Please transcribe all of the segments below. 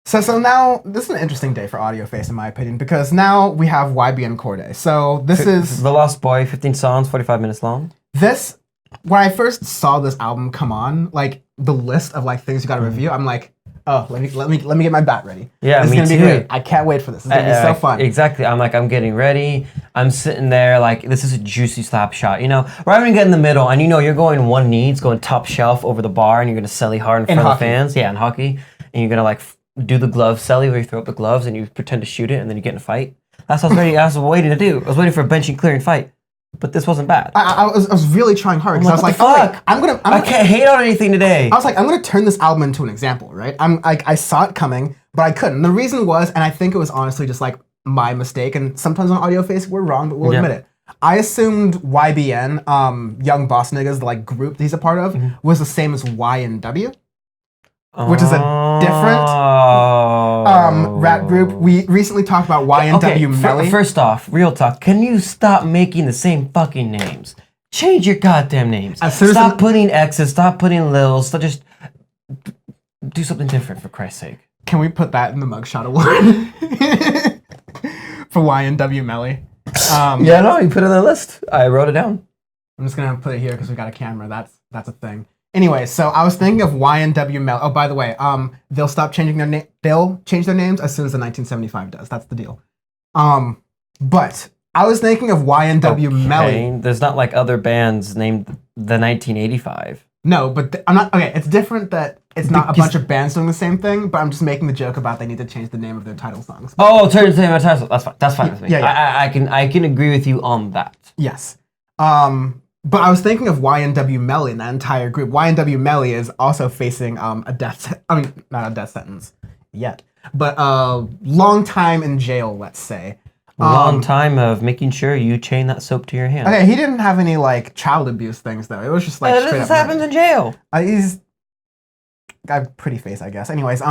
So now this is an interesting day for Audioface in my opinion because now we have YBN Cordae. So this is The Lost Boy, 15 songs, 45 minutes long. this when I first saw this album come on, like the list of like things you got to review, I'm like, oh, let me get my bat ready. Yeah, this is me gonna too. be great. I can't wait for this. It's gonna be so fun. Exactly. I'm getting ready. I'm sitting there like this is a juicy slap shot. You know, right when you get in the middle and you know you're going one knee, it's going top shelf over the bar, and you're gonna celly hard in front of the fans. Yeah, in hockey, and you're gonna like do the glove celly where you throw up the gloves and you pretend to shoot it and then you get in a fight. That's what I was ready. I was waiting to do. I was waiting for a benching clearing fight. But this wasn't bad. I was really trying hard because I was like, fuck? Oh, I can't hate on anything today. I was like, I'm gonna turn this album into an example, right? I saw it coming, but I couldn't. The reason was, and I think it was honestly just like my mistake, and sometimes on Audioface we're wrong, but we'll admit it. I assumed YBN, Young Boss Niggas, the like group that he's a part of, was the same as Y&W, which is a different rap group. We recently talked about Y&W Melly. First off, real talk, can you stop making the same fucking names? Change your goddamn names. Stop putting X's, stop putting Lils, just do something different for Christ's sake. Can we put that in the mugshot award? For Y&W Melly. Yeah, no, you put it on the list. I wrote it down. I'm just gonna put it here because we got a camera. That's a thing. Anyway, so I was thinking of Y&W Melly. Oh, by the way, they'll stop changing their name. They'll change their names as soon as the 1975 does. That's the deal. But I was thinking of Y&W Melly. There's not like other bands named the 1985. No, but I'm not. Okay, it's different that it's not a bunch of bands doing the same thing. But I'm just making the joke about they need to change the name of their title songs. Oh, turn the name of title. That's fine. That's fine with me. Yeah. I can agree with you on that. Yes. But I was thinking of Y&W Melly and that entire group. Y&W Melly is also facing a death. I mean, not a death sentence yet, but a long time in jail. Let's say. Long time of making sure you chain that soap to your hand. Okay, he didn't have any like child abuse things though. It was just like this happens in jail. He's got a pretty face, I guess. Anyways, so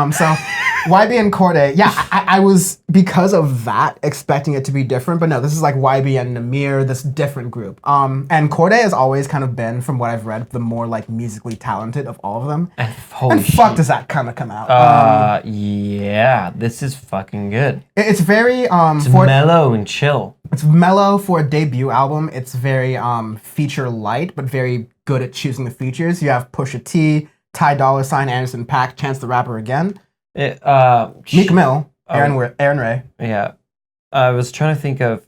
YBN Cordae, yeah, I was because of that expecting it to be different, but no, this is like YBN Namir, this different group. And Cordae has always kind of been, from what I've read, the more like musically talented of all of them. And fuck, does that kind of come out? Yeah, this is fucking good. It's very it's mellow and chill. It's mellow for a debut album. It's very feature light, but very good at choosing the features. You have Pusha T, Ty Dolla $ign, Anderson .Paak, Chance the Rapper again. Meek Mill, Aaron Ray. Yeah. I was trying to think of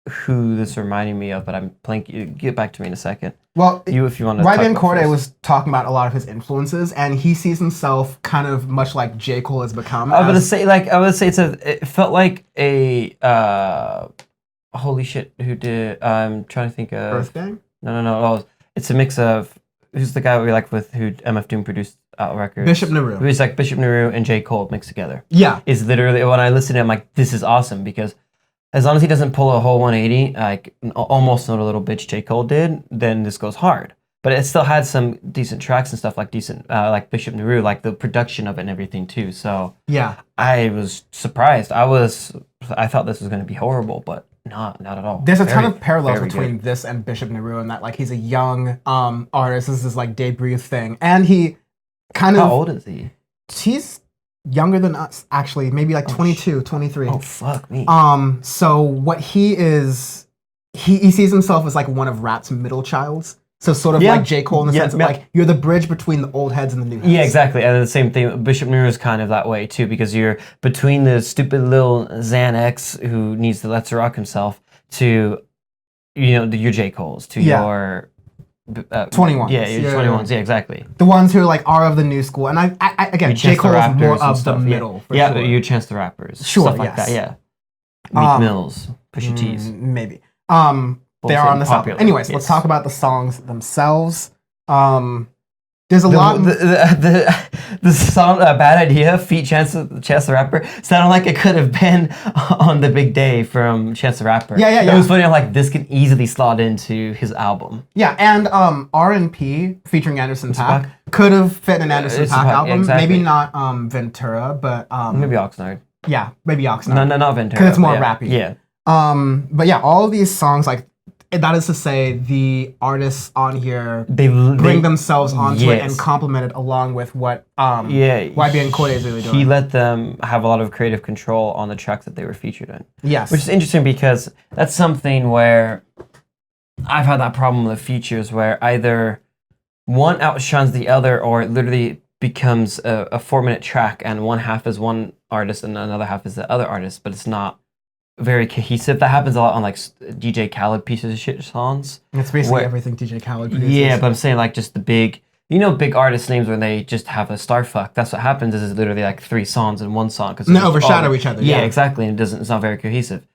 who this reminded me of, but I'm blanking. Get back to me in a second. Well, if you want to YBN Cordae was talking about a lot of his influences, and he sees himself kind of much like J. Cole has become. I would say it felt like a holy shit, who did I'm trying to think of Earth Gang? No. Oh, it's a mix of who's the guy we like with who MF Doom produced records? Bishop Nehru. Who's like Bishop Nehru and J. Cole mixed together. Yeah. Is literally when I listen to it, I'm like, this is awesome because as long as he doesn't pull a whole 180, like almost not a little bitch J. Cole did, then this goes hard. But it still had some decent tracks and stuff like like Bishop Nehru, like the production of it and everything too. So yeah, I was surprised. I thought this was going to be horrible, but not at all. There's a ton of parallels between this and Bishop Nehru, and that like he's a young artist. This is his like debut thing, and he kind of. How old is he? He's younger than us, actually, maybe like 22, 23. Oh fuck me. So what he is, he sees himself as like one of rap's middle childs. So sort of like J. Cole in the sense of like you're the bridge between the old heads and the new heads. Yeah, exactly. And the same thing, Bishop Nehru is kind of that way too, because you're between the stupid little Xanax who needs to let's rock himself to, your J. Cole's to your 21s. Yeah, your 21s. Yeah, exactly. The ones who like are of the new school, and I again, J. Cole is more of the middle. Yeah, sure. but you Chance the Rappers, sure, stuff like that. Yeah, Meek Mills, Pusha T's, maybe. They are on this album. Anyways, let's talk about the songs themselves. There's a lot. The song "Bad Idea" feat Chance the Rapper sounded like it could have been on the Big Day from Chance the Rapper. Yeah. It was funny. I'm like, this can easily slot into his album. Yeah, and R&P featuring Anderson .Paak could have fit an Anderson .Paak album. Exactly. Maybe not Ventura, but maybe Oxnard. Yeah, maybe Oxnard. No, not Ventura. Because it's more rappy. Yeah. But yeah, all of these songs, like that is to say, the artists on here They bring themselves onto it yes. and complement it along with what YBN Cordae is really doing. He let them have a lot of creative control on the tracks that they were featured in. Yes. Which is interesting because that's something where I've had that problem with features where either one outshines the other or it literally becomes a 4-minute track and one half is one artist and another half is the other artist, but it's not very cohesive. That happens a lot on like DJ Khaled pieces of shit songs. It's basically everything DJ Khaled produces. Yeah, but I'm saying like just the big, big artist names when they just have a star fuck. That's what happens. Is literally like 3 songs in one song because they overshadow each other. Yeah, exactly. And it's not very cohesive.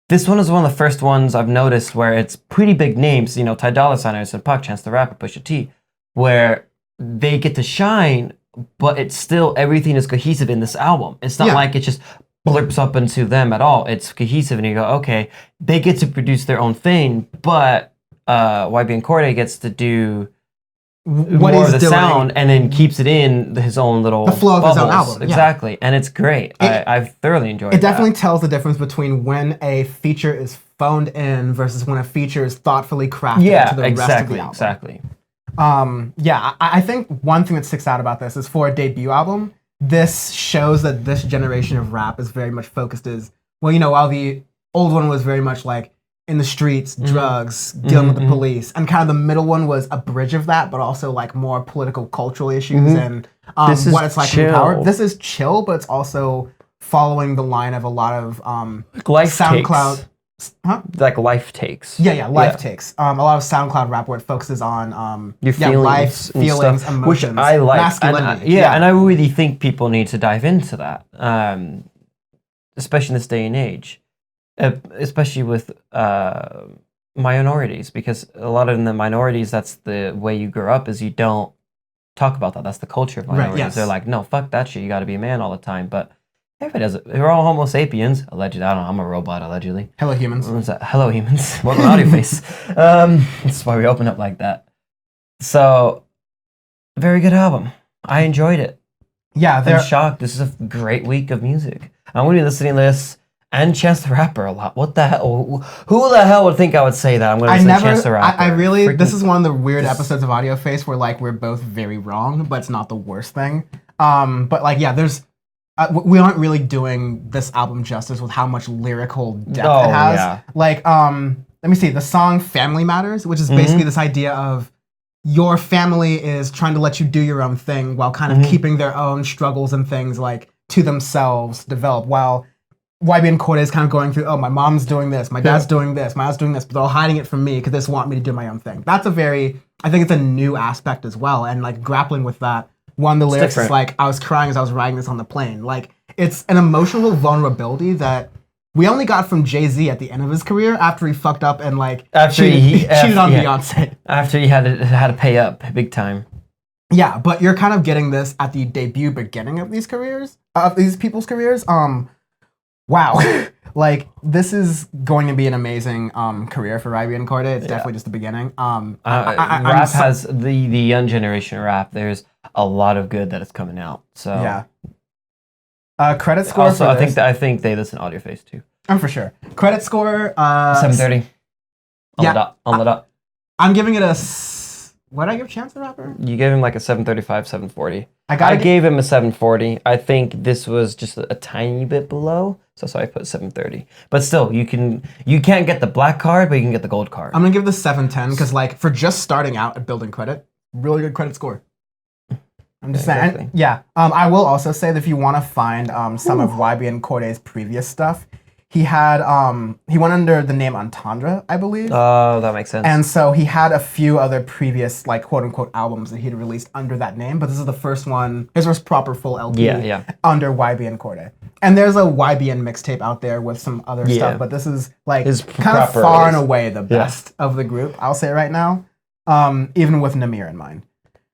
This one is one of the first ones I've noticed where it's pretty big names. Ty Dolla $ign, Anderson .Paak, Chance the Rapper, Pusha T, where they get to shine, but it's still everything is cohesive in this album. It's not like it just blurps up into them at all. It's cohesive, and you go, okay, they get to produce their own thing, but YBN Cordae gets to do what more of the sound and then keeps it in his own little the flow bubbles. Of his own album. Exactly, and it's great. I've thoroughly enjoyed it. It definitely tells the difference between when a feature is phoned in versus when a feature is thoughtfully crafted to the rest of the album. Exactly. I think one thing that sticks out about this is for a debut album, this shows that this generation of rap is very much focused while the old one was very much like in the streets, drugs, dealing with the police, and kind of the middle one was a bridge of that, but also like more political, cultural issues and what it's like to be powered. This is chill, but it's also following the line of a lot of life SoundCloud. Takes. Huh? Like life takes. Life takes. A lot of SoundCloud rap where it focuses on your feelings, life, feelings, stuff, emotions, which I like. masculinity. And I really think people need to dive into that, especially in this day and age, especially with minorities, because a lot of the minorities, that's the way you grow up, is you don't talk about that. That's the culture of minorities. Right, yes. They're like, no, fuck that shit. You got to be a man all the time, but. Everybody does it. We're all Homo sapiens. Allegedly. I don't know. I'm a robot, allegedly. Hello, humans. What was that? Hello, humans. Welcome to Audioface. That's why we open up like that. So, very good album. I enjoyed it. Yeah, I'm shocked. This is a great week of music. I'm going to be listening to this and Chance the Rapper a lot. What the hell? Who the hell would think I would say that? I'm going to listen to Chance the Rapper. I really, this is one of the weird episodes of Audioface where like we're both very wrong, but it's not the worst thing. But like, yeah, there's... we aren't really doing this album justice with how much lyrical depth it has. Yeah. Like, let me see, the song Family Matters, which is basically this idea of your family is trying to let you do your own thing while kind of keeping their own struggles and things like to themselves develop, while YBN Cordae is kind of going through, my mom's doing this, my dad's doing this, my dad's doing this, but they're all hiding it from me because they just want me to do my own thing. That's I think it's a new aspect as well, and like grappling with that. One of the lyrics is like, I was crying as I was writing this on the plane. Like, it's an emotional vulnerability that we only got from Jay-Z at the end of his career after he fucked up and like cheated on Beyonce. After he had to pay up big time. Yeah, but you're kind of getting this at the debut beginning of these careers, of these people's careers. Wow. Like, this is going to be an amazing career for YBN Cordae. It's definitely just the beginning. Rap has the young generation of rap. There's a lot of good that is coming out. So yeah. Credit score. Also, I think they listen to Audioface too. For sure. Credit score. 730. On the dot. I'm giving it a. What did I give Chance the Rapper? You gave him like a 735, 740. I gave him a 740. I think this was just a tiny bit below, so I put 730. But still, you can't get the black card, but you can get the gold card. I'm gonna give this 710 because like for just starting out at building credit, really good credit score. I'm just saying. Exactly. Yeah. I will also say that if you want to find some of YBN Cordae's previous stuff, he went under the name Entendre, I believe. Oh, that makes sense. And so he had a few other previous, like, quote-unquote albums that he'd released under that name, but this is the first one, his first proper full LP under YBN Cordae. And there's a YBN mixtape out there with some other stuff, but this is, like, kind of far and away the best of the group, I'll say right now, even with Namir in mind.